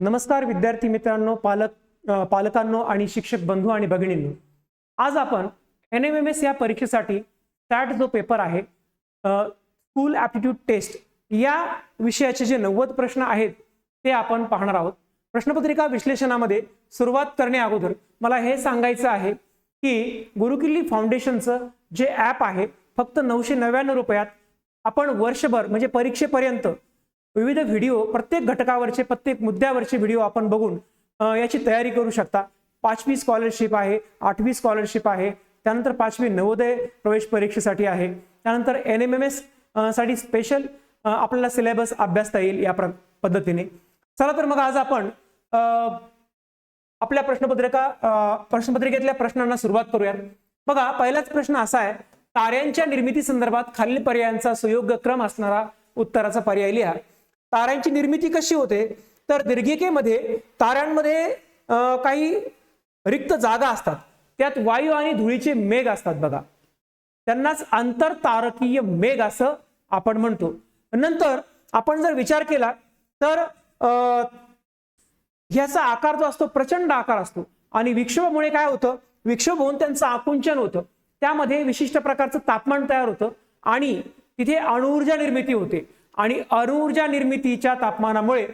नमस्कार विद्यार्थी मित्रांनो, पालकांनो आणि शिक्षक बंधू आणि भगिनींनो, आज आपण NMMS या परीक्षेसाठी स्टॅट जो पेपर आहे स्कूल ॲप्टिट्यूड टेस्ट या विषयाचे जे 90 प्रश्न आहेत ते आपण पाहणार आहोत। प्रश्नपत्रिका विश्लेषणामध्ये सुरुवात करण्या अगोदर मला हे सांगायचं आहे की गुरुकिल्ली फाउंडेशनचं जे ॲप आहे फक्त 999 रुपयात आपण वर्षभर म्हणजे परीक्षेपर्यंत विविध व्हिडिओ प्रत्येक घटकावरचे प्रत्येक मुद्द्यावरचे व्हिडिओ आपण बघून याची तयारी करू शकता। 5वी स्कॉलरशिप आहे, 8वी स्कॉलरशिप आहे, त्यानंतर 5वी नवोदय प्रवेश परीक्षेसाठी आहे, त्यानंतर NMMS साठी स्पेशल आपल्याला सिलेबस अभ्यासता येईल या पद्धतीने। चला तर मग आज आपण आपल्या प्रश्नपत्रिकेतल्या प्रश्नांना सुरुवात करूया। बघा, पहिलाच प्रश्न असा आहे, ताऱ्यांच्या निर्मिती संदर्भात खालील पर्यायांचा सुयोग्य क्रम असणारा उत्तराचा पर्याय लिहा। ताऱ्यांची निर्मिती कशी होते तर दीर्घिकेमध्ये ताऱ्यांमध्ये काही रिक्त जागा असतात, त्यात वायू आणि धुळीचे मेघ असतात बघा, त्यांनाच आंतरतारकीय मेघ असं आपण म्हणतो। नंतर आपण जर विचार केला तर ह्याचा आकार जो असतो प्रचंड आकार असतो आणि विक्षोभामुळे काय होतं, विक्षोभ होऊन त्यांचं आकुंचन होतं, त्यामध्ये विशिष्ट प्रकारचं तापमान तयार होतं आणि तिथे अणुऊर्जा निर्मिती होते आणि अणुऊर्जा निर्मितीच्या तापमानामुळे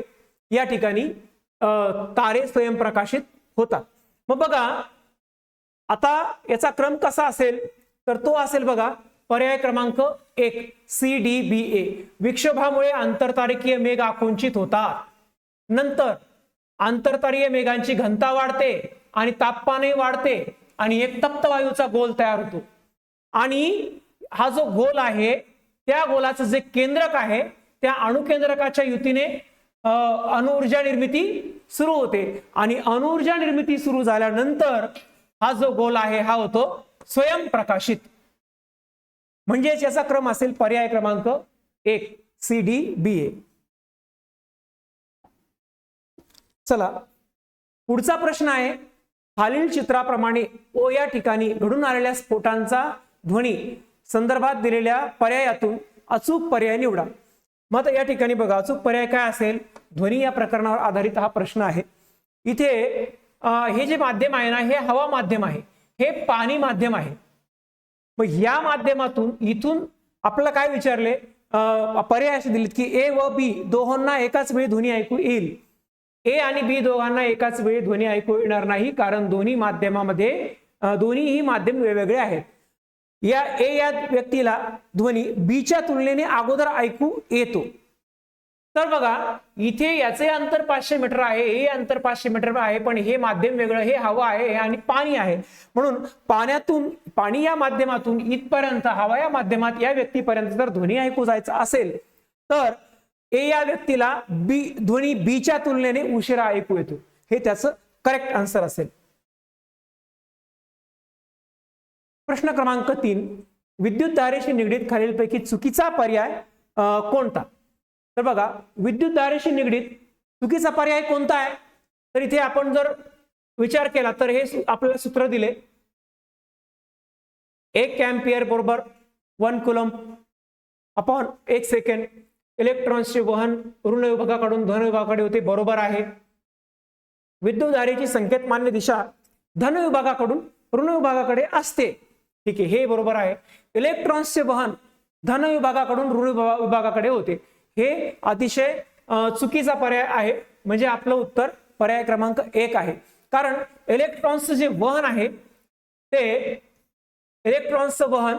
या ठिकाणी तारे स्वयंप्रकाशित होतात। मग बघा आता याचा क्रम कसा असेल तर तो असेल बघा पर्याय क्रमांक 1 CDBA, विक्षोभामुळे आंतरतारकीय मेघ आकुंचित होतात, नंतर आंतरतारीय मेघांची घनता वाढते आणि तापमानही वाढते आणि एक तप्त वायूचा गोल तयार होतो आणि हा जो गोल आहे त्या गोलाचं जे केंद्रक आहे त्या अणुकेंद्रकाच्या युतीने अणुऊर्जा निर्मिती सुरू होते आणि अणुऊर्जा निर्मिती सुरू झाल्यानंतर हा जो गोल आहे हा होतो स्वयंप्रकाशित। म्हणजे याचा क्रम असेल पर्याय क्रमांक 1 CDBA। चला पुढचा प्रश्न आहे, खालील चित्राप्रमाणे ओ या ठिकाणी घडून आलेल्या स्फोटांचा ध्वनी संदर्भात दिलेल्या पर्यायातून अचूक पर्याय निवडा। मग या ठिकाणी बघा अचूक पर्याय काय असेल, ध्वनी या प्रकरणावर आधारित हा प्रश्न आहे। इथे हे जे माध्यम आहे ना हे हवा माध्यम आहे, हे पाणी माध्यम आहे। मग या माध्यमातून इथून आपल्याला काय विचारले, पर्याय असे दिलेत की A व B दोहोंना एकाच वेळी ध्वनी ऐकू येईल। A आणि B दोघांना एकाच वेळी ध्वनी ऐकू येणार नाही, कारण दोन्ही माध्यम वेगवेगळे आहेत। या A या व्यक्तीला ध्वनी B च्या तुलनेने अगोदर ऐकू येतो। तर बघा इथे याचे अंतर 500 मीटर आहे, हे अंतर 500 मीटर आहे, पण हे माध्यम वेगळं, हे हवा आहे आणि पाणी आहे, म्हणून पाणी या माध्यमातून इथपर्यंत, हवा या माध्यमात या व्यक्तीपर्यंत जर ध्वनी ऐकू जायचं असेल तर A या व्यक्तीला ध्वनी B च्या तुलनेने उशिरा ऐकू येतो, हे त्याचं करेक्ट आन्सर असेल। प्रश्न क्रमांक 3, विद्युत धारेशी निगडीत खालीलपैकी चुकीचा पर्याय कोणता? तर बघा विद्युत धारेशी निगडीत चुकीचा पर्याय कोणता आहे तर इथे आपण जर विचार केला तर हे आपल्याला सूत्र दिले, 1 एम्पियर बरोबर 1 कुलम अपॉन 1 सेकंड, इलेक्ट्रॉन्सचे वहन ऋण विभागाकडून धन विभागाकडे होते, बरोबर आहे। विद्युत धारेची संकेतमान्य दिशा धन विभागाकडून ऋण विभागाकडे असते, ठीक आहे, हे बरोबर आहे। इलेक्ट्रॉन्सचे वहन धन विभागाकडून ऋण विभागाकडे होते, हे अतिशय चुकीचा पर्याय आहे, म्हणजे आपलं उत्तर पर्याय क्रमांक 1 आहे। कारण इलेक्ट्रॉन्सचं जे वहन आहे ते इलेक्ट्रॉन्सचं वहन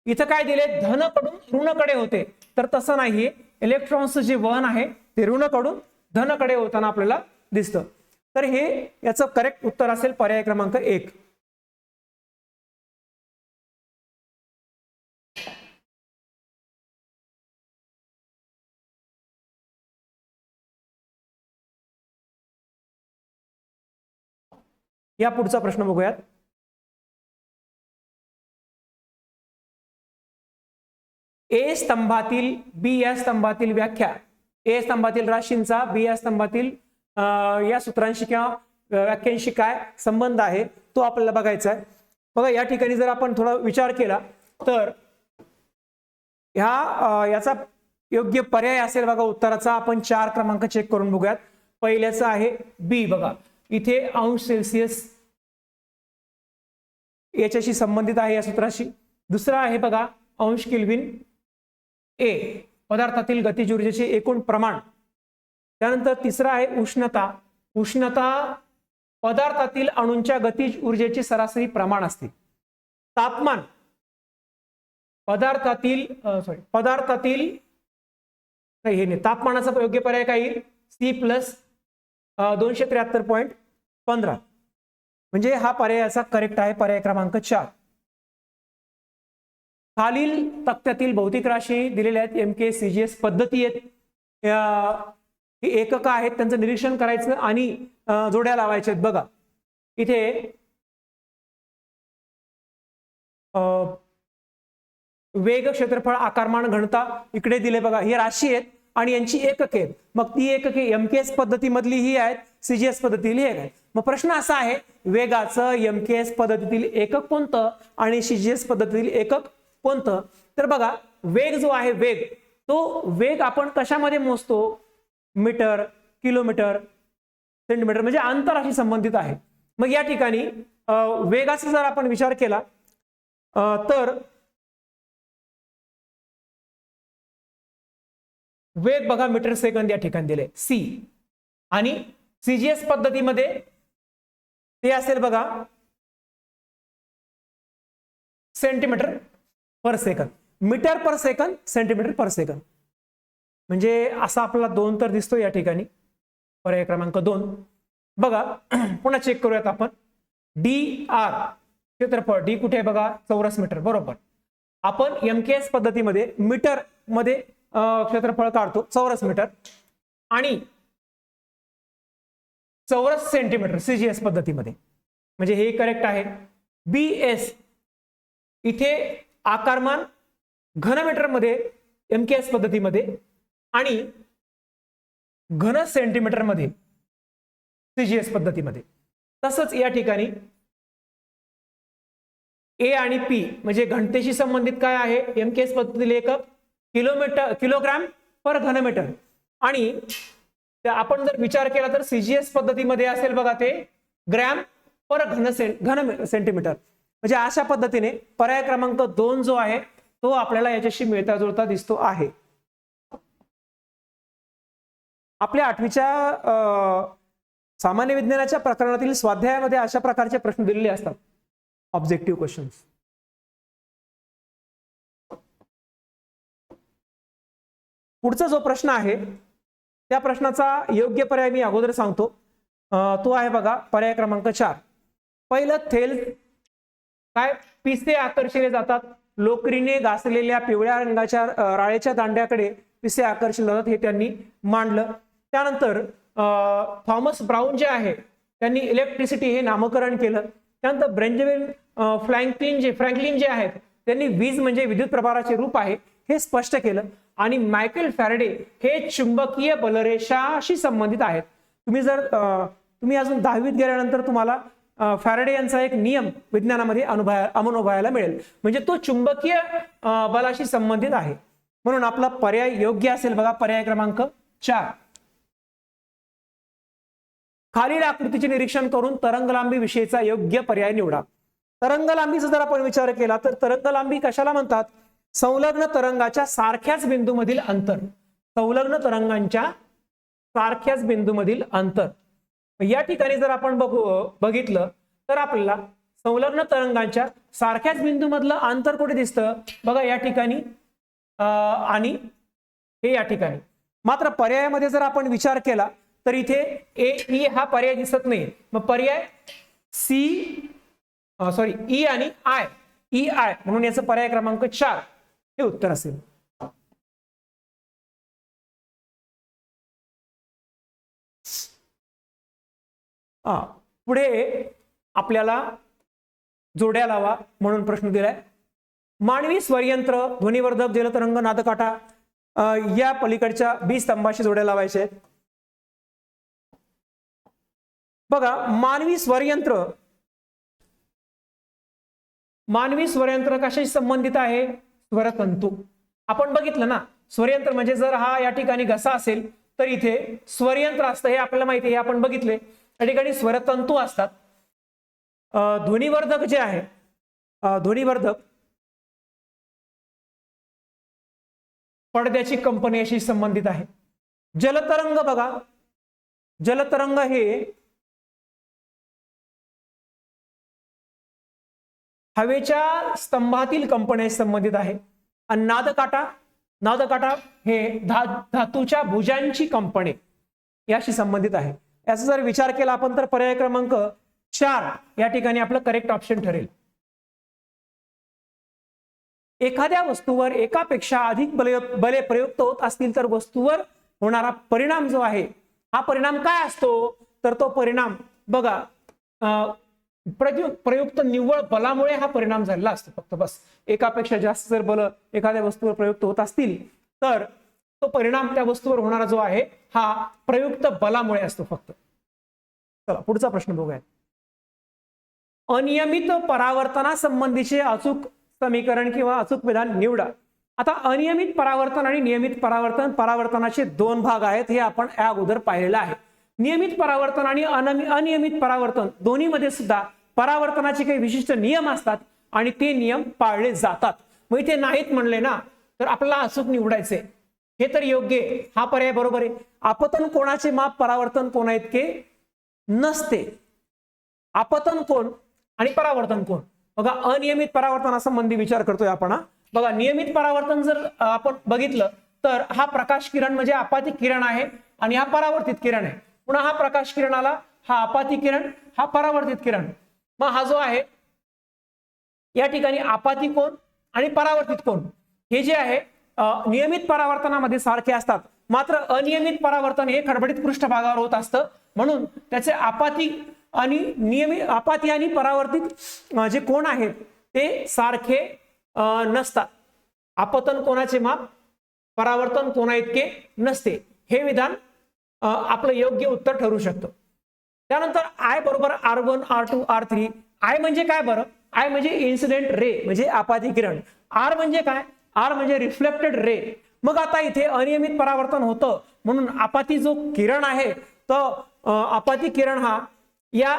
इथं काय दिले, धनकडून ऋणकडे होते, तर तसं नाहीये, इलेक्ट्रॉन्सचं जे वहन आहे ते ऋणकडून धनकडे होताना आपल्याला दिसतं। तर हे याचं करेक्ट उत्तर असेल पर्याय क्रमांक 1। या पुढचा प्रश्न बघूयात, A स्तंभातील B या स्तंभातील व्याख्या, A स्तंभातील राशींचा B या स्तंभातील या सूत्रांशी किंवा व्याख्यांशी काय संबंध आहे तो आपल्याला बघायचा आहे। बघा या ठिकाणी जर आपण थोडा विचार केला तर याचा योग्य पर्याय असेल बघा उत्तराचा, आपण 4 क्रमांक चेक करून बघूयात। पहिल्याचं आहे बी, बघा इथे अंश सेल्सिअस याच्याशी संबंधित आहे या सूत्राशी. दुसरा आहे बघा अंश केल्विन ए, पदार्थातील गतिज ऊर्जेचे एकूण प्रमाण. त्यानंतर तिसरा आहे उष्णता. उष्णता पदार्थातील अणूंच्या गतिज ऊर्जेचे सरासरी प्रमाण असते. तापमान तापमानाचा योग्य पर्याय काय येईल, सी प्लस 273.15, म्हणजे हा पर्यायाचा करेक्ट आहे, पर्याय क्रमांक 4. खालील तक्त्यातील भौतिक राशी दिलेल्या आहेत, एमके सीजीएस पद्धती आहेत, ही एकक आहेत, त्यांचं निरीक्षण करायचं आणि जोड्या लावायच्या आहेत. बघा इथे वेग, क्षेत्रफळ, आकारमान, घनता इकडे दिले बघा, ही राशी आहेत आणि यांची एकके आहेत. मग ती एकके एमकेएस पद्धतीमधली ही आहेत, सीजीएस पद्धतीतली एक आहे. मग प्रश्न असा आहे, वेगाचं एमकेएस पद्धतीतील एकक कोणतं आणि सीजीएस पद्धतीतील एकक कोणतं? तर बघा वेग जो आहे, तो वेग आपण कशामध्ये मोजतो, मीटर, किलोमीटर, सेंटीमीटर, म्हणजे अंतराशी संबंधित आहे. मग या ठिकाणी वेगाचा जर आपण विचार केला तर वेग बघा मीटर सेकंद या ठिकाणी दिले सी, आणि सीजीएस पद्धतीमध्ये ते असेल बघा centimetre per second, metre per second, centimetre per second. म्हणजे असा आपला 2 तर दिसतो या ठिकाणी, पर्याय क्रमांक 2. बघा पुन्हा चेक करूयात आपण. डी आर क्षेत्रफळ, डी कुठे आहे बघा, चौरस मीटर, बरोबर. आपण एमकेएस पद्धतीमध्ये मीटर मध्ये क्षेत्रफळ काढतो, चौरस मीटर, आणि चौरस सेंटीमीटर सीजीएस पद्धतीमध्ये, म्हणजे हे करेक्ट आहे. बीएस इथे आकारमान घनमीटर मध्ये एमकेएस पद्धतीमध्ये आणि घन सेंटीमीटर मध्ये सीजीएस पद्धतीमध्ये. तसंच या ठिकाणी ए आणि पी म्हणजे घनतेशी संबंधित काय आहे, एमकेएस पद्धतीतील एकक किलोग्राम पर घनमीटर, आणि आपण जर विचार केला तर सीजीएस पद्धतीमध्ये असेल बघा ते ग्रॅम पर घन सेंटीमीटर. म्हणजे अशा पद्धतीने पर्याय क्रमांक 2 जो आहे तो आपल्याला याच्याशी मिळता जुळता दिसतो आहे. आपल्या 8वीच्या सामान्य विज्ञानाच्या प्रकरणातील स्वाध्यायामध्ये अशा प्रकारचे प्रश्न दिलेले असतात, ऑब्जेक्टिव्ह क्वेश्चन्स. पुढचा जो प्रश्न आहे त्या प्रश्नाचा योग्य पर्याय मी अगोदर सांगतो, तो आहे बघा पर्याय क्रमांक 4. पहिलं, थेल काय पिसे आकर्षिले जातात, लोकरीने घासलेल्या पिवळ्या रंगाच्या राळेच्या दांड्याकडे पिसे आकर्षिले जातात, हे त्यांनी मांडलं. त्यानंतर थॉमस ब्राउन जे आहे त्यांनी इलेक्ट्रिसिटी हे नामकरण केलं. त्यानंतर बेंजामिन फ्रँकलिन जे आहेत त्यांनी वीज म्हणजे विद्युत प्रभाराचे रूप आहे हे स्पष्ट केलं. आणि मायकेल फॅरेडे हे चुंबकीय बलरेषाशी संबंधित आहेत. तुम्ही अजून 10वीत गेल्यानंतर तुम्हाला फॅरेडे यांचा एक नियम विज्ञानामध्ये अनुभवायला मिळेल, म्हणजे तो चुंबकीय बलाशी संबंधित आहे. म्हणून आपला पर्याय योग्य असेल बघा, पर्याय क्रमांक 4. खालील आकृतीचे निरीक्षण करून तरंगलांबी विषयीचा योग्य पर्याय निवडा. तरंगलांबीचा जर आपण विचार केला तर तरंगलांबी कशाला म्हणतात, संलग्न तरंगाच्या सारख्याच बिंदूमधील अंतर, संलग्न तरंगांच्या सारख्याच बिंदूमधील अंतर. या ठिकाणी जर आपण बघितलं तर आपल्याला संलग्न तरंगांच्या सारख्याच बिंदूमधलं अंतर कुठे दिसतं बघा, या ठिकाणी आणि हे या ठिकाणी. मात्र पर्यायामध्ये जर आपण विचार केला तर इथे ए ई हा पर्याय दिसत नाही. मग पर्याय ई आणि आय, ई आय, म्हणून याचं पर्याय क्रमांक 4 हे उत्तर असेल. पुढे आपल्याला जोड्या लावा म्हणून प्रश्न दिलाय. मानवी स्वरयंत्र, ध्वनिवर्धक, जलतरंग, नादकाठा या पलीकडच्या 20 स्तंभाशी जोड्या लावायच्या आहेत. बघा मानवी स्वरयंत्र कशाशी संबंधित आहे, स्वरतंतू. आपण बघितलं ना, स्वरयंत्र म्हणजे जर हा या ठिकाणी घसा असेल तर इथे स्वरयंत्र असतं, हे आपल्याला माहिती आहे, हे आपण बघितले. या ठिकाणी स्वरतंतू असतात. ध्वनिवर्धक जे आहे, ध्वनिवर्धक पडद्याची कंपनी अशी संबंधित आहे. जलतरंग बघा, जलतरंग हे हवेच्या स्तंभातील कंपन्याशी संबंधित आहे. आणि नादकाटा, नादकाटा हे धातूच्या भुजांची कंपनी याशी संबंधित आहे. याचा जर विचार केला आपण तर पर्याय क्रमांक 4 या ठिकाणी आपलं करेक्ट ऑप्शन ठरेल. एखाद्या वस्तूवर एकापेक्षा अधिक बले प्रयुक्त होत असतील तर वस्तूवर होणारा परिणाम जो आहे, हा परिणाम काय असतो, तर तो परिणाम बघा प्रयुक्त निव्वळ बलामुळे हा परिणाम झालेला असतो. फक्त बस एकापेक्षा जास्त जर बल एखाद्या वस्तूवर प्रयुक्त होत असतील तर तो परिणाम त्या वस्तूवर होणारा जो आहे हा प्रयुक्त बलामुळे असतो फक्त. चला पुढचा प्रश्न बघूया. अनियमित परावर्तनासंबंधीचे अचूक समीकरण किंवा अचूक विधान निवडा. आता अनियमित परावर्तन आणि नियमित परावर्तन, परावर्तनाचे दोन भाग आहेत, हे आपण या अगोदर पाहिलेलं आहे. नियमित परावर्तन आणि अनियमित परावर्तन दोन्हीमध्ये सुद्धा परावर्तनाचे काही विशिष्ट नियम असतात आणि ते नियम पाळले जातात. मग इथे नाहीत म्हणले ना, तर आपल्याला अचूक निवडायचे. हे तर योग्य आहे, हा पर्याय बरोबर आहे. आपतन कोणाचे माप परावर्तन कोणा इतके नसते. आपतन कोण आणि परावर्तन कोण. बघा अनियमित परावर्तनासंबंधी विचार करतोय आपण. बघा नियमित परावर्तन जर आपण बघितलं तर हा प्रकाश किरण म्हणजे आपातिक किरण आहे आणि हा परावर्तित किरण आहे. पुन्हा हा प्रकाश किरण आला, हा आपातिक किरण, हा परावर्तित किरण. मग हा जो आहे या ठिकाणी आपातिक कोण आणि परावर्तित कोण हे जे आहे नियमित परावर्तनामध्ये सारखे असतात, मात्र अनियमित परावर्तन हे खडबडीत पृष्ठभागावर होत असतं. म्हणून त्याचे आपातिक आणि नियमित, आपाती आणि परावर्तित जे कोण आहेत ते सारखे नसतात. आपतन कोणाचे माप परावर्तन कोणा इतके नसते. हे विधान आपलं योग्य उत्तर ठरू शकतं. त्यानंतर आय बरोबर R1 R2 R3. आय म्हणजे काय बरं, आय म्हणजे इन्सिडेंट रे म्हणजे आपाती किरण. आर म्हणजे काय, आर म्हणजे रिफ्लेक्टेड रे. मग आता इथे अनियमित परावर्तन होतं म्हणून आपाती जो किरण आहे तो आपाती किरण हा या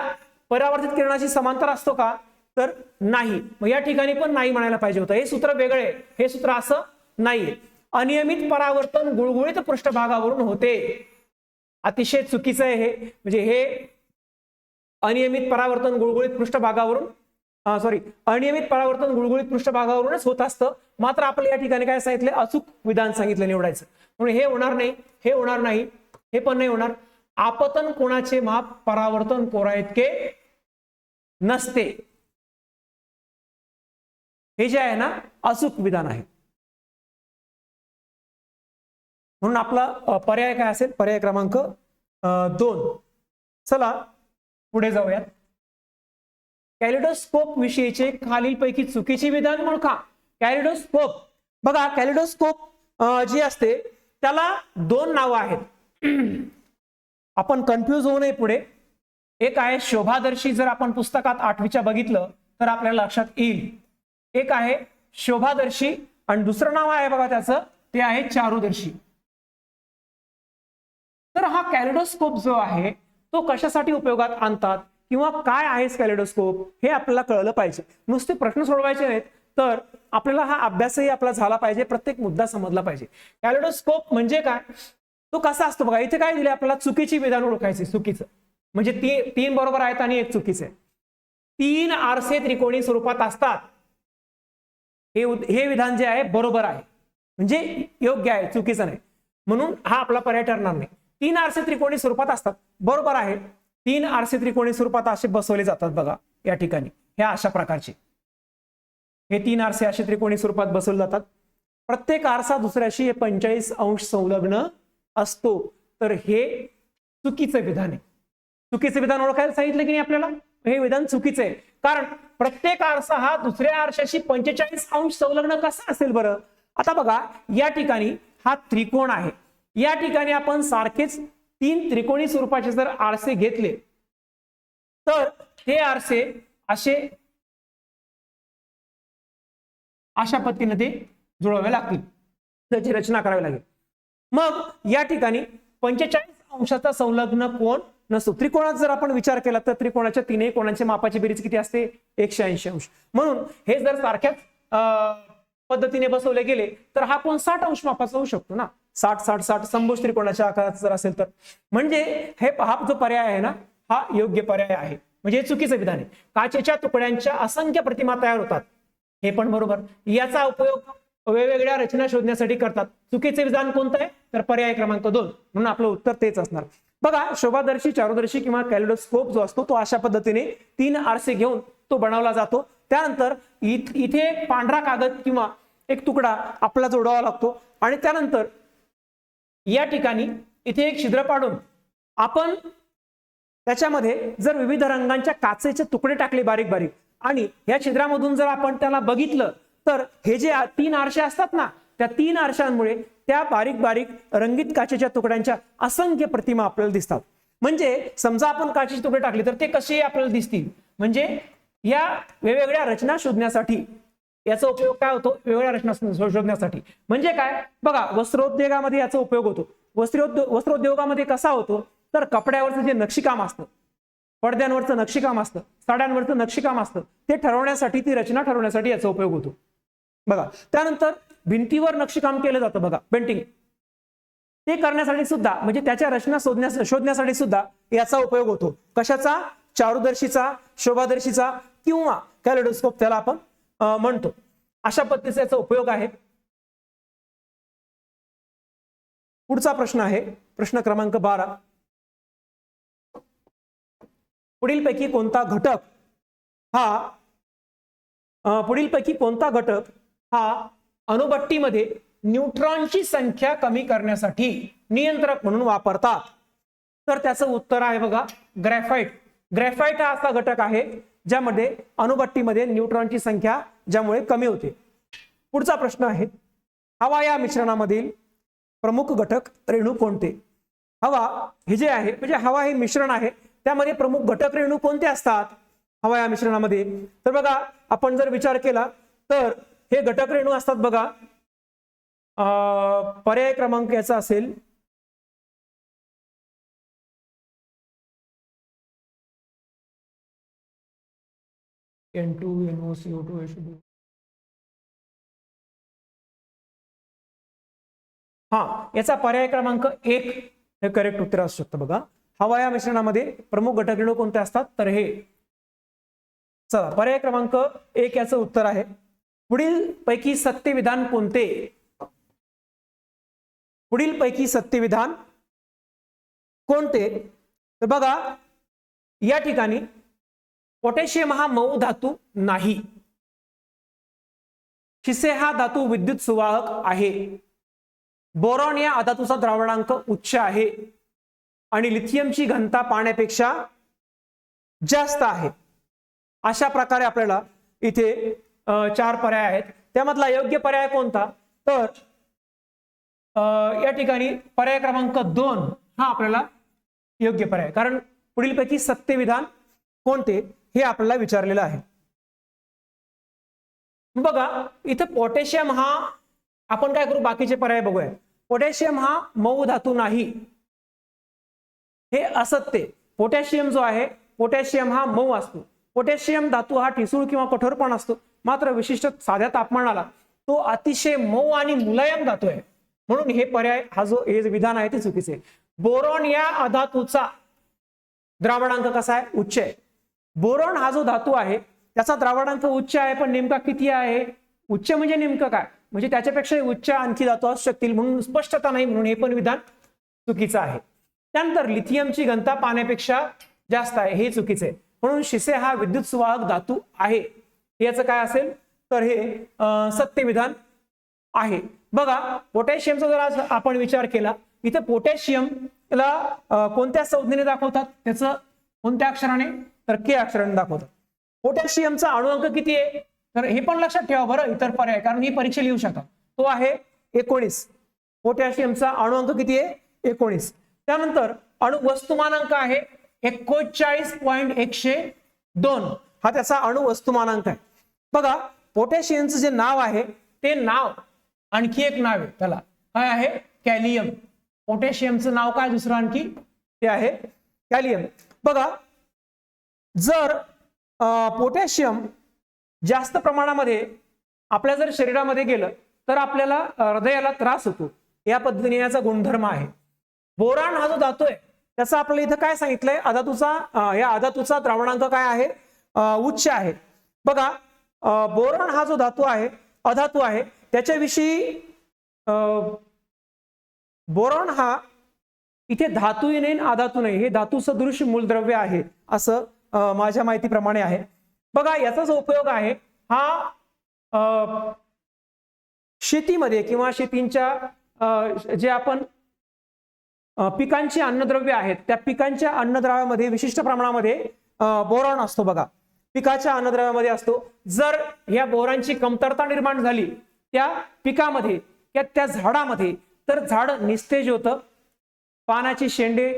परावर्तित किरणाशी समांतर असतो का, तर नाही. मग या ठिकाणी पण नाही म्हणायला पाहिजे होतं. हे सूत्र वेगळे, हे सूत्र असं नाहीये. अनियमित परावर्तन गुळगुळीत पृष्ठभागावरून होते. अतिशय चुकीचं आहे हे. म्हणजे हे अनियमित परावर्तन गुळगुळीत पृष्ठभागावरून अनियमित परावर्तन गुळगुळीत पृष्ठभागावरूनच होत असतं. मात्र आपल्या या ठिकाणी काय सांगितलं, अचूक विधान सांगितलं निवडायचं. म्हणून हे होणार नाही, हे होणार नाही, हे पण नाही होणार. आपतन कोणाचे माप परावर्तन कोणा इतके नसते. हे जे आहे ना अचूक विधान आहे. म्हणून आपला पर्याय काय असेल, पर्याय क्रमांक 2. चला पुढे जाऊयात. कॅलिडोस्कोप विषयीचे खालीलपैकी चुकीचे विधान ओळखा. कॅलिडोस्कोप बघा, कॅलिडोस्कोप जे असते त्याला दोन नावं आहेत. आपण कन्फ्यूज होऊ नये पुढे. एक आहे शोभादर्शी, जर आपण पुस्तकात 8वीच्या बघितलं तर आपल्याला लक्षात येईल. एक आहे शोभादर्शी आणि दुसरं नाव आहे बघा त्याचं, ते आहे चारूदर्शी. तर हा कॅलिडोस्कोप जो आहे तो कशासाठी उपयोगात आणतात किंवा काय आहे कॅलिडोस्कोप हे आपल्याला कळलं पाहिजे. नुसते प्रश्न सोडवायचे नाहीत तर आपल्याला हा अभ्यासही आपला झाला पाहिजे, प्रत्येक मुद्दा समजला पाहिजे. कॅलिडोस्कोप म्हणजे काय, तो कसा असतो बघा. इथे काय दिले आपल्याला, चुकीची विधान ओळखायचे. चुकीचं म्हणजे 3 बरोबर आहेत आणि 1 चुकीचं आहे. 3 आरसे त्रिकोणी स्वरूपात असतात. हे विधान जे आहे बरोबर आहे, म्हणजे योग्य आहे, चुकीचं नाही. म्हणून हा आपला पर्याय ठरणार नाही. 3 आरसे त्रिकोणी स्वरूपात असतात, बरोबर आहे. 3 आरसे त्रिकोणी स्वरूपात असे बसवले जातात बघा या ठिकाणी, ह्या अशा प्रकारचे हे 3 आरसे असे त्रिकोणी स्वरूपात बसवले जातात. प्रत्येक आरसा दुसऱ्याशी 45 अंश संलग्न असतो. तर हे चुकीचं विधान आहे. चुकीचं विधान ओळखायला सांगितलं की नाही आपल्याला, हे विधान चुकीचं आहे. कारण प्रत्येक आरसा हा दुसऱ्या आरशाशी 45 अंश संलग्न कसा असेल बरं. आता बघा या ठिकाणी हा त्रिकोण आहे, या ठिकाणी आपण सारखेच 3 त्रिकोणी स्वरूपाचे जर आरसे घेतले तर हे आरसे अशा पद्धतीने ते जुळवावे लागतील, त्याची रचना करावी लागेल. मग या ठिकाणी 45 अंशाचा संलग्न कोण नसतो. त्रिकोणात जर आपण विचार केला तर त्रिकोणाच्या तीनही कोणांच्या मापाची बेरीज किती असते? 180 अंश. म्हणून हे जर सारख्याच पद्धतीने बसवले गेले तर हा कोण 60 अंश मापाचा होऊ शकतो ना. 60-60-60 समभुज त्रिकोणाच्या आकाराचा जर असेल तर, म्हणजे हा जो पर्याय आहे ना हा योग्य पर्याय आहे. म्हणजे हे चुकीचं विधान आहे. काचेच्या तुकड्यांच्या असंख्य प्रतिमा तयार होतात, हे पण बरोबर. याचा उपयोग वेगवेगळ्या रचना शोधण्यासाठी करतात. चुकीचे विधान कोणतं आहे? तर पर्याय क्रमांक 2. म्हणून आपलं उत्तर तेच असणार. बघा, शोभादर्शी, चारुदर्शी किंवा कॅलिडोस्कोप जो असतो तो अशा पद्धतीने 3 आरसे घेऊन तो बनवला जातो. त्यानंतर इथे पांढरा कागद किंवा एक तुकडा आपला जोडावा लागतो आणि त्यानंतर या ठिकाणी इथे एक छिद्र पाडून आपण त्याच्यामध्ये जर विविध रंगांच्या काचेचे तुकडे टाकले बारीक बारीक आणि या छिद्रामधून जर आपण त्याला बघितलं तर हे जे 3 आरसे असतात ना, त्या 3 आरशांमुळे त्या बारीक बारीक रंगीत काचेच्या तुकड्यांच्या असंख्य प्रतिमा आपल्याला दिसतात. म्हणजे समजा आपण काचेचे तुकडे टाकले तर ते कसे आपल्याला दिसतील? म्हणजे या वेगवेगळ्या रचना शोधण्यासाठी याचा उपयोग काय होतो? वेगवेगळ्या रचना शोधण्यासाठी. म्हणजे काय? बघा, वस्त्रोद्योगामध्ये याचा उपयोग होतो. वस्त्रोद्योगामध्ये कसा होतो? तर कपड्यावरचं जे नक्षीकाम असतं, पडद्यांवरचं नक्षीकाम असतं, साड्यांवरचं नक्षीकाम असतं, ते ठरवण्यासाठी, ती रचना ठरवण्यासाठी याचा उपयोग होतो. बघा, त्यानंतर भिंतीवर नक्षीकाम केलं जातं बघा, पेंटिंग, ते करण्यासाठी सुद्धा म्हणजे त्याच्या रचना शोधण्यासाठी सुद्धा याचा उपयोग होतो. कशाचा? चारुदर्शीचा, शोभादर्शीचा किंवा कॅलिडोस्कोप त्याला आपण म्हणतो. अशा पद्धतीचा याचा उपयोग आहे. पुढचा प्रश्न आहे प्रश्न क्रमांक 12. पुढीलपैकी कोणता घटक हा अणुभट्टीमध्ये न्यूट्रॉनची संख्या कमी करण्यासाठी नियंत्रक म्हणून वापरतात? तर त्याचं उत्तर आहे बघा, ग्रॅफाइट. ग्रॅफाइट हा असा घटक आहे ज्यामध्ये अणुभट्टीमध्ये न्यूट्रॉनची संख्या ज्यामुळे कमी होते. पुढचा प्रश्न आहे, हवा या मिश्रणामधील प्रमुख घटक रेणू कोणते? हवा हे जे आहे म्हणजे हवा हे मिश्रण आहे, त्यामध्ये प्रमुख घटक रेणू कोणते असतात हवा या मिश्रणामध्ये? तर बघा, आपण जर विचार केला तर हे घटक रेणू असतात बघा, पर्याय क्रमांक याचा असेल N2, NO, CO2, H2. याचा पर्याय क्रमांक 1 हे करेक्ट उत्तर असू शकतं. बघा, हवा या मिश्रणामध्ये प्रमुख घटक रेणू कोणते असतात? तर हे, चला, पर्याय क्रमांक 1 याचं उत्तर आहे. पुढील पैकी सत्य विधान कोणते? पुढीलपैकी सत्य विधान कोणते? तर बघा, या ठिकाणी पोटॅशियम हा मऊ धातू नाही, शिसे हा धातू विद्युत सुवाहक आहे, बोरॉन या अधातूचा द्रावणांक उच्च आहे आणि लिथियमची घनता पाण्यापेक्षा जास्त आहे. अशा प्रकारे आपल्याला इथे 4 पर्याय आहेत. त्यामधला योग्य पर्याय कोणता? तर या ठिकाणी पर्याय क्रमांक 2 हा आपल्याला योग्य पर्याय, कारण पुढीलपैकी सत्य विधान कोणते हे आपल्याला विचारलेलं आहे. बघा, इथं पोटॅशियम हा, आपण काय करू, बाकीचे पर्याय बघूया. पोटॅशियम हा मऊ धातू नाही, हे असत्य. पोटॅशियम जो आहे, पोटॅशियम हा मऊ असतो. पोटॅशियम धातू हा ठिसूळ किंवा कठोर पण असतो, मात्र विशिष्ट साध्या तापमानाला तो अतिशय मऊ आणि मुलायम धातू आहे. म्हणून हे पर्याय, हे विधान आहे ते चुकीचे आहे. बोरॉन या अधातूचा द्रावणांक कसा आहे? उच्च आहे. बोरॉन हा जो धातू आहे त्याचा द्रावणांक उच्च आहे, पण नेमका किती आहे? उच्च म्हणजे नेमकं काय? म्हणजे त्याच्यापेक्षा उच्च आणखी धातू असू शकतील, म्हणून स्पष्टता नाही, म्हणून हे पण विधान चुकीचं आहे. त्यानंतर लिथियमची घनता पाण्यापेक्षा जास्त आहे, हे चुकीचं आहे. म्हणून शिसे हा विद्युत सुवाहक धातू आहे, याचं काय असेल? तर हे सत्य विधान आहे. बघा, पोटॅशियमचा जर आज आपण विचार केला, इथे पोटॅशियमला कोणत्या संज्ञेने दाखवतात? त्याचं कोणत्या अक्षराने? तर के अक्षराने दाखवतात. पोटॅशियमचा अणुअंक किती आहे? तर हे पण लक्षात ठेवा बरं, इतर पर्याय, कारण ही परीक्षा लिहू शकतात. तो आहे 19. पोटॅशियमचा अणुअंक किती आहे? 19. त्यानंतर अणु वस्तुमानांक आहे 41.102, हा त्याचा अणु वस्तुमानांक आहे. बघा, पोटॅशियमचं जे नाव आहे ते नाव, आणखी एक नाव आहे त्याला, काय आहे? कॅलियम. पोटॅशियमचं नाव काय दुसरं आणखी, ते आहे कॅल्शियम. बघा, जर पोटॅशियम जास्त प्रमाणामध्ये आपल्या जर शरीरामध्ये गेलं तर आपल्याला हृदयाला त्रास होतो, या पद्धतीने याचा गुणधर्म आहे. बोरान हा जो धातू आहे त्याचा आपल्याला इथं काय सांगितलंय, या अधातूचा द्रावणांक काय आहे, उच्च आहे. बघा, बोरॉन हा जो धातू आहे, अधातू आहे, त्याच्याविषयी बोरॉन हा इथे धातूही नाही अधातू नाही, हे धातू सदृश मूलद्रव्य आहे असं माझ्या माहितीप्रमाणे आहे. बघा, याचा जो उपयोग आहे हा शेतीमध्ये किंवा शेतींच्या जे आपण पिकांची अन्नद्रव्य आहेत त्या पिकांच्या अन्नद्रव्यामध्ये विशिष्ट प्रमाणामध्ये बोरॉन असतो. बघा, पिकाच्या अन्नद्रव्यामध्ये असतो. जर या बोरॉनची कमतरता निर्माण झाली त्या पिकामध्ये किंवा त्या झाडामध्ये तर झाड निस्तेज होतं, पानाची शेंडे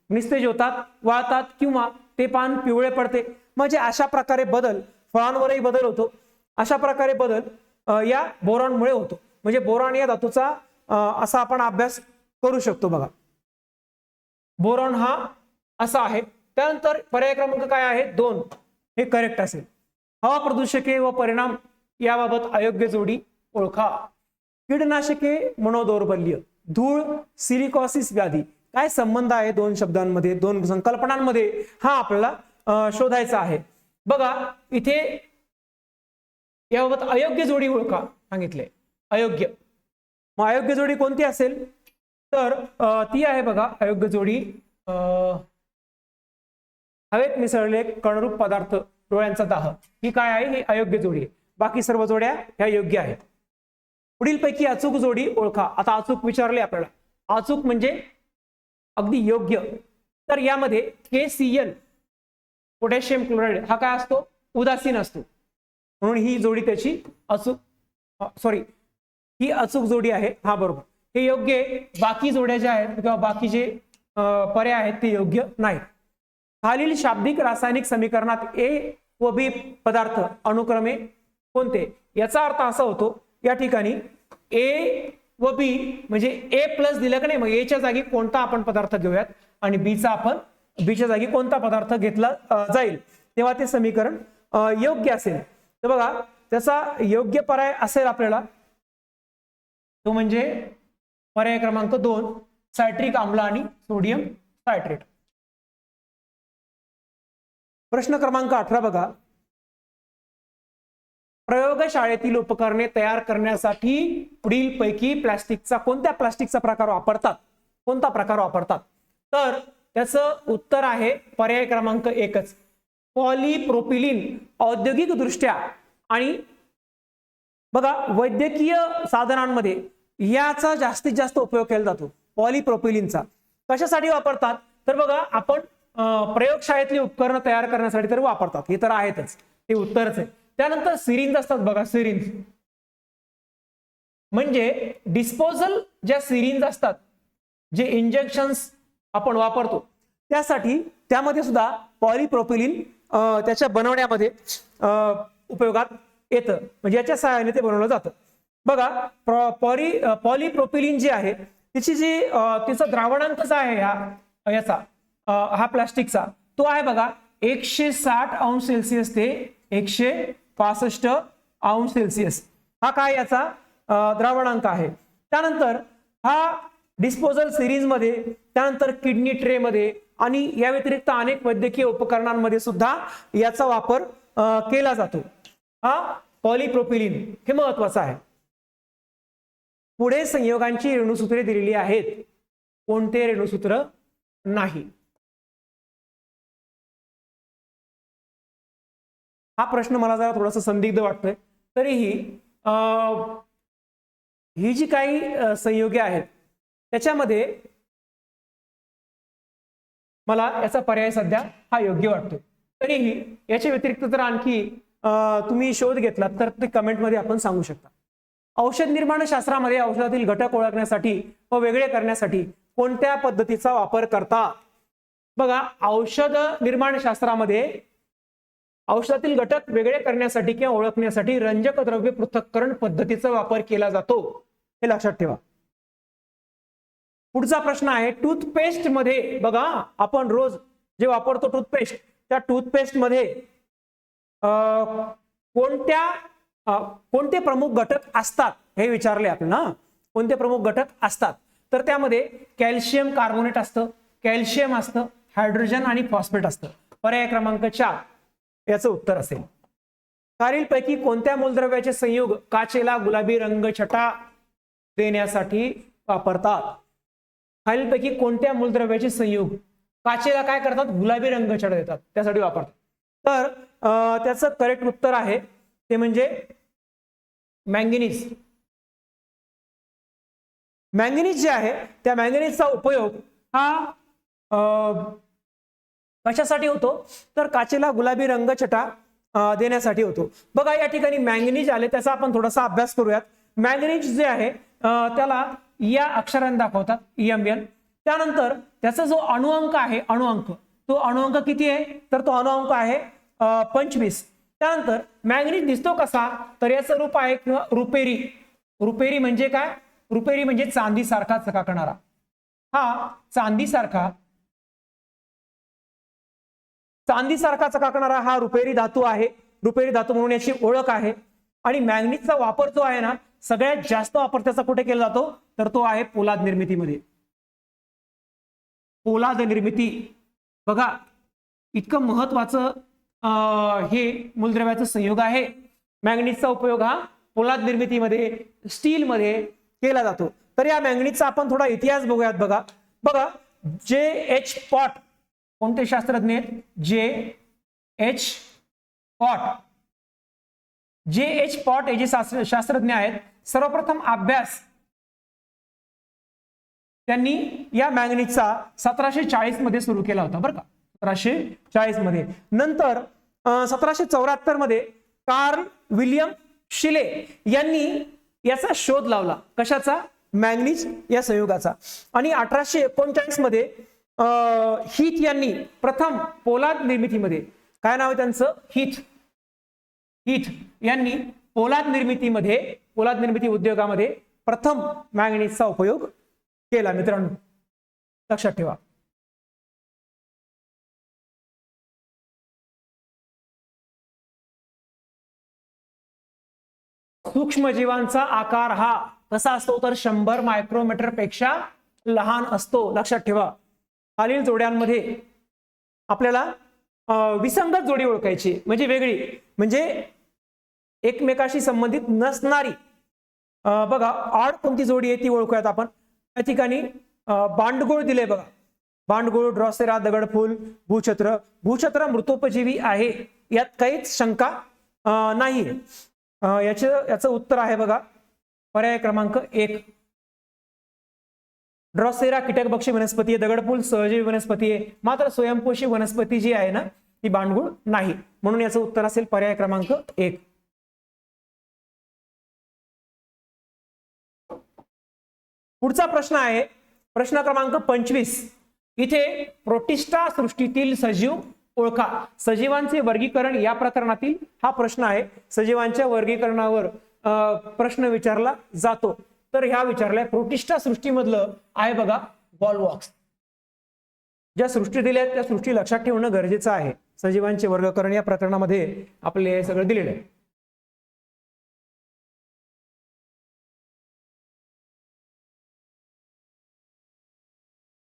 निस्तेज होतात, वाळतात किंवा ते पान पिवळे पडते. म्हणजे अशा प्रकारे बदल, फळांवरही बदल होतो. अशा प्रकारे बदल या बोरॉनमुळे होतो. म्हणजे बोरॉन या धातूचा असा आपण अभ्यास करू शकतो. बघा, बोरॉन हा असा आहे. त्यानंतर पर्याय क्रमांक काय आहे, 2, हे करेक्ट असेल. हवा प्रदूषके व परिणाम याबाबत अयोग्य जोडी ओळखा. कीडनाशके मनोदौर्बल्य, धूळ, सिलिकॉसिस व्याधी, काय संबंध आहे दोन शब्दांमध्ये, दोन संकल्पनांमध्ये, हा आपल्याला शोधायचा आहे. बघा, इथे याबाबत अयोग्य जोडी ओळखा सांगितले. अयोग्य, मग अयोग्य जोडी कोणती असेल तर ती आहे बघा, अयोग्य जोडी हवेत मिसळले कणरूप पदार्थ, डोळ्यांचा दाह, ही काय आहे, ही अयोग्य जोडी आहे. बाकी सर्व जोड्या ह्या योग्य आहेत. पुढीलपैकी अचूक जोडी ओळखा. आता अचूक विचारले आपल्याला, अचूक म्हणजे अगदी योग्य. तर यामध्ये KCl पोटॅशियम क्लोराईड हा काय असतो, उदासीन असतो, म्हणून ही जोडी त्याची अचूक, सॉरी, ही अचूक जोडी आहे. हा बरोबर, हे योग्य आहे. बाकी जोड्या ज्या आहेत किंवा बाकी जे पर्याय आहेत ते योग्य नाहीत. खालील शाब्दिक रासायनिक समीकरणात A व B पदार्थ अनुक्रमे कोणते, याचा अर्थ असा होतो या ठिकाणी A व B म्हणजे A+ दिलं का नाही, मग A च्या जागी कोणता आपण पदार्थ घेऊयात आणि B च्या जागी कोणता पदार्थ घेतला जाईल तेव्हा ते समीकरण योग्य असेल. तर बघा, त्याचा योग्य पर्याय असेल आपल्याला तो म्हणजे पर्याय क्रमांक 2, सायट्रिक आम्ल आणि सोडियम सायट्रेट. प्रश्न क्रमांक 18 बघा, प्रयोगशाळेतील उपकरणे तयार करण्यासाठी पुढीलपैकी कोणत्या प्लास्टिकचा प्रकार वापरतात, कोणता प्रकार वापरतात, तर त्याचं उत्तर आहे पर्याय क्रमांक 1च, पॉलीप्रोपिलीन. औद्योगिक दृष्ट्या आणि बघा वैद्यकीय साधनांमध्ये याचा जास्तीत जास्त उपयोग केला जातो, पॉलीप्रोपिलीनचा. कशासाठी वापरतात तर बघा, आपण प्रयोगशाळेतली उपकरणं तयार करण्यासाठी तर वापरतात, हे तर आहेतच, ते उत्तरच आहे. त्यानंतर सिरिंज असतात बघा, सिरिंज म्हणजे डिस्पोजल ज्या सिरिंज असतात, जे इंजेक्शन्स आपण वापरतो त्यासाठी, त्यामध्ये सुद्धा पॉलीप्रोपिलीन त्याच्या बनवण्यामध्ये उपयोगात येतं, म्हणजे याच्या सहाय्याने ते बनवलं जातं. बघा, पॉलीप्रोपिलीन जे आहे तिचा द्रावणांक आहे याचा हा प्लास्टिकचा, तो आहे बघा 160 अंश सेल्सिअस ते 165 अंश सेल्सिअस, हा काय याचा द्रावणांक आहे. त्यानंतर हा डिस्पोजल सिरीज मध्ये, त्यानंतर किडनी ट्रे मध्ये आणि या व्यतिरिक्त अनेक वैद्यकीय उपकरणांमध्ये सुद्धा याचा वापर केला जातो. हा पॉलीप्रोपिलीन, हे महत्वाचं आहे. पुढे संयोगांची रेणुसूत्रे दिलेली आहेत, कोणते रेणुसूत्र नाही. हा प्रश्न मला जरा थोडासा संदिग्ध वाटतोय. तरीही ही जी काही संयोगे आहेत त्याच्यामध्ये मला याचा पर्याय सध्या हा योग्य वाटतोय. तरीही याच्या व्यतिरिक्त जर आणखी तुम्ही शोध घेतला तर ते कमेंटमध्ये आपण सांगू शकता. औषध निर्माण शास्त्रामध्ये औषधातील घटक ओळखण्यासाठी व वेगळे करण्यासाठी कोणत्या पद्धतीचा वापर करतात. बघा, औषध निर्माण शास्त्रामध्ये औषधातील घटक वेगळे करण्यासाठी किंवा ओळखण्यासाठी रंजक द्रव्य पृथक्करण पद्धतीचा वापर केला जातो, हे लक्षात ठेवा. पुढचा प्रश्न आहे टूथपेस्ट मध्ये बघा, आपण रोज जे वापरतो टूथपेस्ट, त्या टूथपेस्ट मध्ये कोणते प्रमुख घटक असतात हे विचारले आपल्याला. कोणते प्रमुख घटक असतात, तर त्यामध्ये कॅल्शियम कार्बोनेट असतं, कॅल्शियम असतं, हायड्रोजन आणि फॉस्फेट असतं. पर्याय क्रमांक 4 याचं उत्तर असेल. खालीलपैकी कोणत्या मूलद्रव्याचे संयोग काचेला गुलाबी रंगछटा देण्यासाठी वापरतात? खालीलपैकी कोणत्या मूलद्रव्याचे संयोग काचेला काय करतात, गुलाबी रंगछटा देतात, त्यासाठी वापरतात? तर त्याचं करेक्ट उत्तर आहे ते म्हणजे मॅंगनीज. मॅंगनीज जे आहे त्या मॅंगनीजचा उपयोग हा कशासाठी होतो, तर काचेला गुलाबी रंगछटा देण्यासाठी होतो. बघा या ठिकाणी मॅंगनीज आले, त्याचा आपण थोडासा अभ्यास करूयात. मॅंगनीज जे आहे त्याला या अक्षराने दाखवतात EMN. त्यानंतर त्याचा जो अणुअंक आहे, अणुअंक, तो अणुअंक किती आहे, तर तो अणुअंक आहे 25. त्यानंतर मॅंगनीज दिसतो कसा, तर याचं रूप आहे किंवा रुपेरी. रुपेरी म्हणजे काय, रुपेरी म्हणजे चांदीसारखा चकाकणारा. हा चांदीसारखा चकाकणारा हा रुपेरी धातू आहे. रुपेरी धातू म्हणून याची ओळख आहे. आणि मॅंगनीजचा वापर जो आहे ना, सगळ्यात जास्त वापर त्याचा कुठे केला जातो, तर तो आहे पोलाद निर्मितीमध्ये. पोलाद निर्मिती बघा, इतकं महत्वाचं हे मूलद्रव्याचं संयोग आहे. मॅंगनीजचा उपयोग हा पोलाद निर्मितीमध्ये, स्टीलमध्ये केला जातो. तर या मॅंगनीजचा आपण थोडा इतिहास बघूयात. बघा J.H. पॉट कोणते शास्त्रज्ञ आहेत, J.H. पॉट. J.H. पॉट हे जे शास्त्रज्ञ आहेत, सर्वप्रथम अभ्यास त्यांनी या मॅंगनीजचा 1740 मध्ये सुरू केला होता बरं का, 1740 मध्ये. नंतर 1774 मध्ये कार्ल विल्यम शिले यांनी याचा शोध लावला. कशाचा, मॅंगनीज या संयुगाचा. आणि 1839 मध्ये हीथ यांनी प्रथम पोलाद निर्मितीमध्ये, काय नाव आहे त्यांचं, हीथ यांनी पोलाद निर्मिती उद्योगामध्ये प्रथम मॅंगनीजचा उपयोग केला. मित्रांनो लक्षात ठेवा. सूक्ष्मजीवांचा आकार हा कसा असतो, तर 100 मायक्रोमीटर पेक्षा लहान असतो. लक्षात ठेवा. खालील जोड्यांमध्ये आपल्याला विसंगत जोडी ओळखायची, म्हणजे वेगळी, म्हणजे एकमेकाशी संबंधित नसणारी. बघा ऑड कोणती जोडी आहे ती ओळखूयात आपण. या ठिकाणी बांडगुळ दिले बघा, बांडगुळ, ड्रॉसेरा, दगडफूल, भूछत्र मृतोपजीवी आहे, यात काहीच शंका नाही. याचं उत्तर आहे बघा पर्याय क्रमांक 1. ड्रॉसेरा कीटकभक्षी वनस्पती आहे, दगडफूल सहजीवी वनस्पती आहे, मात्र स्वयंपोषी वनस्पती जी आहे ना ती बांडगुळ नाही. म्हणून याचं उत्तर असेल पर्याय क्रमांक 1. पुढचा प्रश्न आहे प्रश्न क्रमांक 25. इथे प्रोटिस्टा सृष्टीतील सजीव ओळखा. सजीवांचे वर्गीकरण या प्रकरणातील हा प्रश्न आहे. सजीवांच्या वर्गीकरणावर प्रश्न विचारला जातो. तर ह्या विचारलाय प्रोटिस्टा सृष्टीमधलं आहे बघा वॉलवॉक्स. ज्या सृष्टी दिल्या त्या सृष्टी लक्षात ठेवणं गरजेचं आहे. सजीवांचे वर्गीकरण या प्रकरणामध्ये आपले सगळं दिलेलं आहे.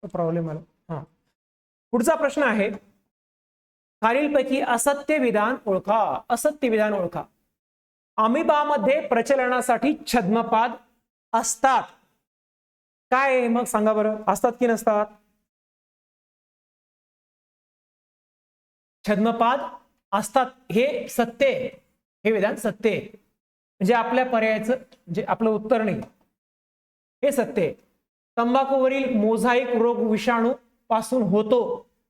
प्रॉब्लेम आला. हा पुढचा प्रश्न आहे खालीलपैकी असत्य विधान ओळखा. असत्य विधान ओळखा. अमिबामध्ये प्रचलनासाठी छद्मपाद असतात. काय आहे मग सांगा बरं, असतात की नसतात? छद्मपाद असतात हे सत्य आहे. हे विधान सत्य आहे. म्हणजे आपल्या पर्यायाचं जे आपलं उत्तर नाही हे सत्य आहे. तंबाखूवरील मोझाईक रोग विषाणू पासून होतो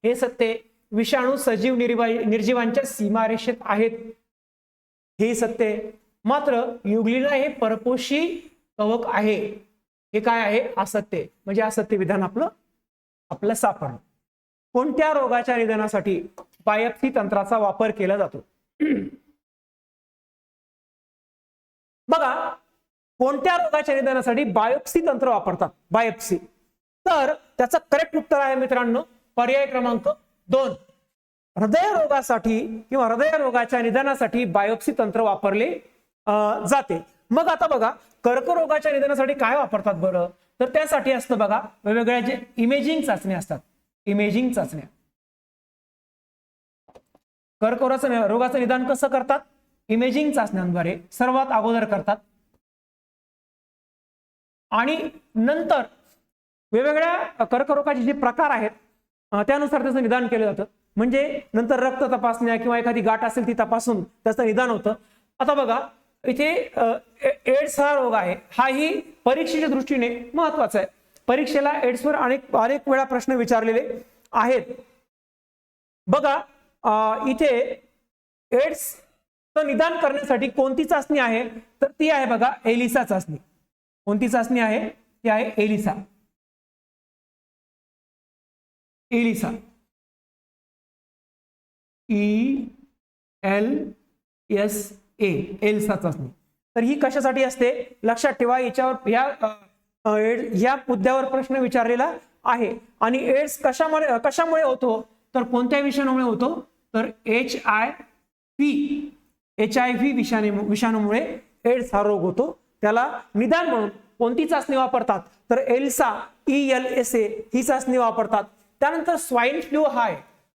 हे सत्य आहे. विषाणू सजीव निर्जीवांच्या सीमारेषेत आहेत हे सत्य आहे. मात्र युग्लिना हे परपोषी कवक आहे हे काय आहे, असत्य. म्हणजे असत्य विधान आपलं सापडलं. कोणत्या रोगाच्या निदानासाठी बायोप्सी तंत्राचा वापर केला जातो? बघा कोणत्या रोगाच्या निदानासाठी बायोप्सी तंत्र वापरतात. बायोप्सी तर त्याचं करेक्ट उत्तर आहे मित्रांनो पर्याय क्रमांक 2. हृदयरोगासाठी किंवा हृदयरोगाच्या निदानासाठी बायोप्सी तंत्र वापरले जाते. मग आता बघा कर्करोगाच्या निदानासाठी काय वापरतात बरं, तर त्यासाठी असतं बघा वेगवेगळ्या जे इमेजिंग चाचण्या असतात. इमेजिंग चाचण्या कर्करोगाचं निदान कसं करतात, इमेजिंग चाचण्यांद्वारे सर्वात अगोदर करतात आणि नंतर वेगवेगळ्या कर्करोगाचे जे प्रकार आहेत त्यानुसार त्याचं निदान केलं जातं. म्हणजे नंतर रक्त तपासण्या किंवा एखादी गाठ असेल ती तपासून त्याचं निदान होतं. आता बघा इथे एड्स हा रोग आहे, हाही परीक्षेच्या दृष्टीने महत्वाचा आहे. परीक्षेला एड्सवर अनेक वेळा प्रश्न विचारलेले आहेत. बघा इथे एड्सचं निदान करण्यासाठी कोणती चाचणी आहे, तर ती आहे बघा एलिसा चाचणी. कोणती चाचणी आहे, ती आहे एलिसा. एलिसा एलिसा चाचणी. तर ही कशासाठी असते लक्षात ठेवा. याच्यावर या मुद्द्यावर प्रश्न विचारलेला आहे. आणि एड्स कशामुळे होतो, तर कोणत्या विषाणूमुळे होतो, तर HIV विषाणूमुळे एड्स हा रोग होतो. त्याला निदान म्हणून कोणती चाचणी वापरतात, तर एल्सा ELSA ही चाचणी वापरतात. त्यानंतर स्वाईन फ्लू हा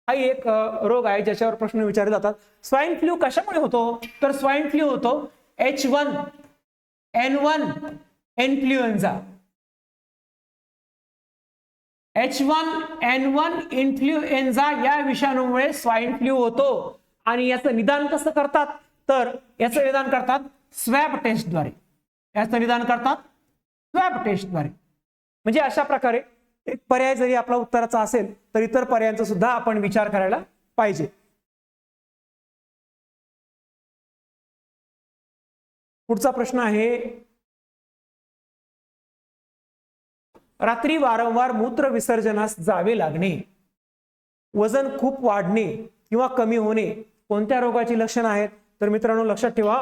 एक रोग आहे ज्याच्यावर प्रश्न विचारले जातात. स्वाईन फ्लू कशामुळे होतो, तर स्वाईन फ्लू होतो H1N1 इन्फ्लुएन्झा. H1N1 इन्फ्लुएन्झा या विषाणूमुळे स्वाईन फ्लू होतो. आणि याचं निदान कसं करतात, तर याचं निदान करतात स्वॅब टेस्टद्वारे. याचं निदान करतात स्वॅब टेस्टद्वारे. म्हणजे अशा प्रकारे एक पर्याय जरी आपला उत्तराचा असेल तर इतर पर्यायांचा सुद्धा आपण विचार करायला पाहिजे. पुढचा प्रश्न आहे, रात्री वारंवार मूत्र विसर्जनास जावे लागणे, वजन खूप वाढणे किंवा कमी होणे कोणत्या रोगाची लक्षणं आहेत, तर मित्रांनो लक्षात ठेवा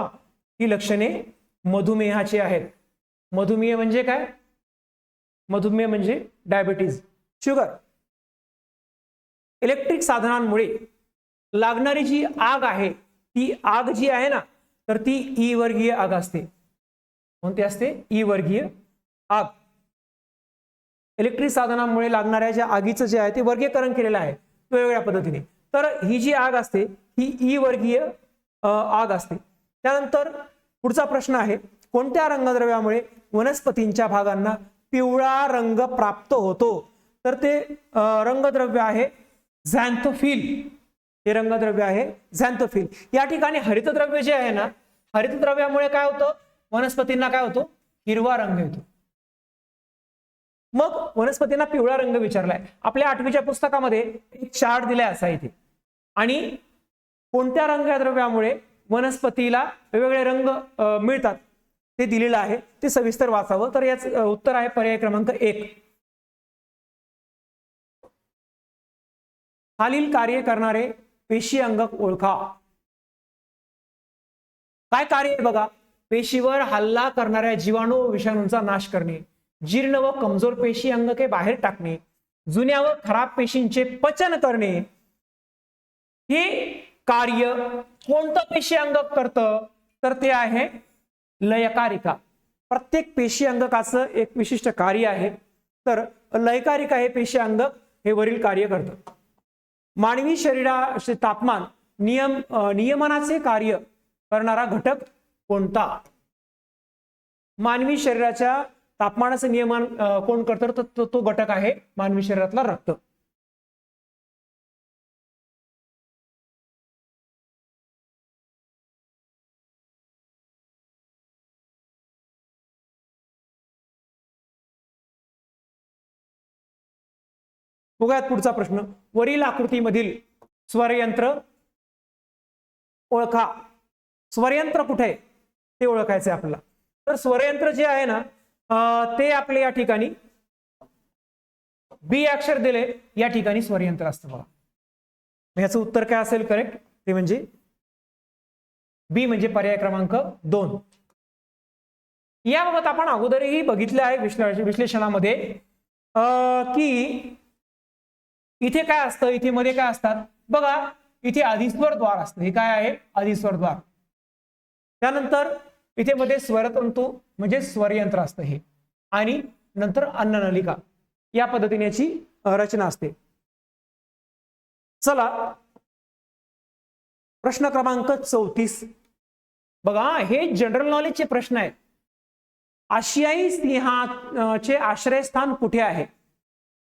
ही लक्षणे मधुमेहाची आहेत. मधुमेह म्हणजे काय, मधुमेह म्हणजे डायबिटीज, शुगर. इलेक्ट्रिक साधनांमुळे लागणारी जी आग आहे ती आग जी आहे ना, तर ती ई वर्गीय आग असते. कोणती असते, ई वर्गीय आग. इलेक्ट्रिक साधनांमुळे लागणाऱ्या ज्या आगीचं जे आहे ते वर्गीकरण केलेलं आहे वेगवेगळ्या पद्धतीने. तर ही जी आग असते ही ई वर्गीय आग असते. त्यानंतर पुढचा प्रश्न आहे, कोणत्या रंगद्रव्यामुळे वनस्पतींच्या भागांना पिवळा रंग प्राप्त होतो, तर ते रंगद्रव्य आहे झॅन्थोफिल. हे रंगद्रव्य आहे झॅन्थोफिल. या ठिकाणी हरितद्रव्य जे आहे ना, हरितद्रव्यामुळे काय होतं, वनस्पतींना काय होतो, हिरवा रंग येतो. मग वनस्पतींना पिवळा रंग विचारलाय. आपल्या 8वीच्या पुस्तकामध्ये एक चार्ट दिलाय असा इथे, आणि कोणत्या रंगद्रव्यामुळे वनस्पतीला वेगवेगळे रंग मिळतात ते दिलेलं आहे, ते सविस्तर वाचावं. तर याचं उत्तर आहे पर्याय क्रमांक 1. खालील कार्य करणारे पेशी अंगक ओळखा. काय कार्य आहे बघा, पेशीवर हल्ला करणाऱ्या जीवाणू विषाणूंचा नाश करणे, जीर्ण व कमजोर पेशी अंगके बाहेर टाकणे, जुन्या व खराब पेशींचे पचन करणे. हे कार्य कोणतं पेशी अंगक करतं, तर ते आहे लयकारिका. प्रत्येक पेशी अंगकाचं एक विशिष्ट कार्य आहे. तर लयकारिका हे पेशी अंगक हे वरील कार्य करतं. मानवी शरीराचे तापमान नियमनाचे कार्य करणारा घटक कोणता. मानवी शरीराच्या तापमानाचं नियमन कोण करतं, तर तो घटक आहे मानवी शरीरातला रक्त. बघूयात पुढचा प्रश्न, वरील आकृतीमधील स्वरयंत्र ओळखा. स्वरयंत्र कुठे आहे ते ओळखायचं आहे आपल्याला. तर स्वरयंत्र जे आहे ना ते आपले या ठिकाणी बी अक्षर दिले, या ठिकाणी स्वरयंत्र असतं बघा. याचं उत्तर काय असेल करेक्ट, ते म्हणजे बी, म्हणजे पर्याय क्रमांक 2. याबाबत आपण अगोदरही बघितले आहे विश्लेषणामध्ये की इथे काय असतं, इथे मध्ये काय असतात बघा, इथे अधिस्वर द्वार असतं, हे काय आहे अधिस्वर द्वार. त्यानंतर इथे मध्ये स्वरतंतू म्हणजे स्वरयंत्र असतं हे, आणि नंतर अन्ननलिका. या पद्धतीने याची रचना असते. चला प्रश्न क्रमांक 34 बघा, हे जनरल नॉलेजचे प्रश्न आहेत. आशियाई सिंहाचे आश्रयस्थान कुठे आहे?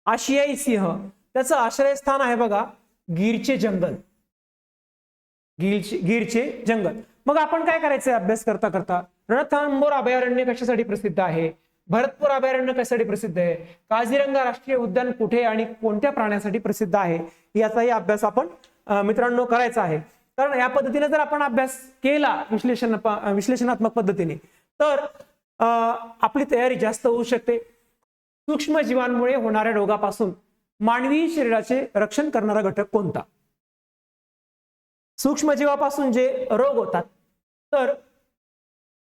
आशियाई सिंह त्याचं आश्रयस्थान आहे बघा गीरचे जंगल. गीरचे जंगल. मग आपण काय करायचंय अभ्यास करता करता, रणथंबोर अभयारण्य कशासाठी प्रसिद्ध आहे, भरतपूर अभयारण्य कशासाठी प्रसिद्ध आहे, काझीरंगा राष्ट्रीय उद्यान कुठे आणि कोणत्या प्राण्यासाठी प्रसिद्ध आहे, याचाही अभ्यास आपण मित्रांनो करायचा आहे. कारण या पद्धतीने जर आपण अभ्यास केला विश्लेषणात्मक पद्धतीने तर आपली तयारी जास्त होऊ शकते. सूक्ष्म जीवांमुळे होणाऱ्या रोगापासून मानवी शरीराचे रक्षण करणारा घटक कोणता? सूक्ष्म जीवापासून जे रोग होतात तर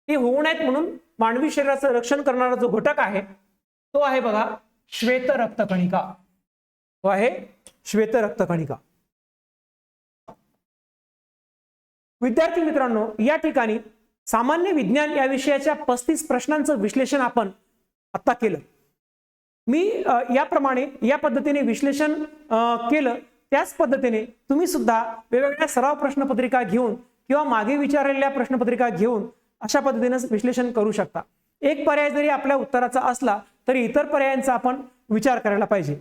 ते होऊ नयेत म्हणून मानवी शरीराचं रक्षण करणारा जो घटक आहे तो आहे बघा श्वेत रक्तकणिका. तो आहे श्वेत रक्तकणिका. विद्यार्थी मित्रांनो, या ठिकाणी सामान्य विज्ञान या विषयाच्या 35 प्रश्नांचं विश्लेषण आपण आता केलं. मी याप्रमाणे या पद्धतीने विश्लेषण केलं. त्याच पद्धतीने तुम्ही सुद्धा वेगवेगळ्या सराव प्रश्नपत्रिका घेऊन किंवा मागे विचारलेल्या प्रश्नपत्रिका घेऊन अशा पद्धतीने विश्लेषण करू शकता. एक पर्याय जरी आपल्या उत्तराचा असला तरी इतर पर्यायांचा आपण विचार करायला पाहिजे.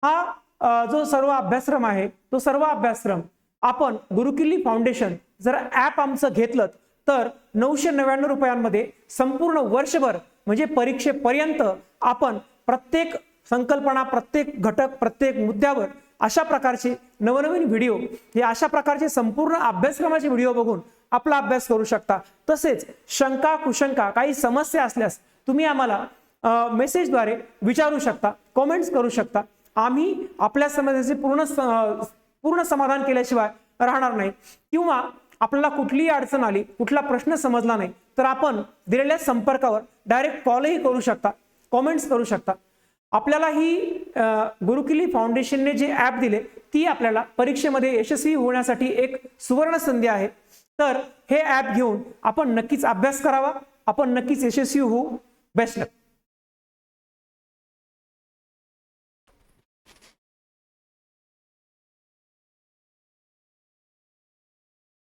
हा जो सर्व अभ्यासक्रम आहे तो सर्व अभ्यासक्रम आपण गुरुकिल्ली फाउंडेशन जर ऍप आमचं घेतलं तर 999 रुपयांमध्ये संपूर्ण वर्षभर म्हणजे परीक्षेपर्यंत आपण प्रत्येक संकल्पना, प्रत्येक घटक, प्रत्येक मुद्द्यावर अशा प्रकारचे नवनवीन व्हिडिओ, हे अशा प्रकारचे संपूर्ण अभ्यासक्रमाचे व्हिडिओ बघून आपला अभ्यास करू शकता. तसेच शंका कुशंका काही समस्या असल्यास तुम्ही आम्हाला मेसेजद्वारे विचारू शकता, कमेंट्स करू शकता. आम्ही आपल्या समस्येचे पूर्ण समाधान केल्याशिवाय राहणार नाही. किंवा आपल्याला कुठलीही अडचण आली, कुठला प्रश्न समजला नाही तर आपण दिलेल्या संपर्कावर डायरेक्ट कॉलही करू शकता, कमेंट्स करू शकता. आपल्याला ही गुरुकिल्ली फाउंडेशनने जे ऍप दिले ती आपल्याला परीक्षेमध्ये यशस्वी होण्यासाठी एक सुवर्ण संधी आहे. तर हे ऍप घेऊन आपण नक्कीच अभ्यास करावा, आपण नक्कीच यशस्वी होऊ. बेस्ट लक.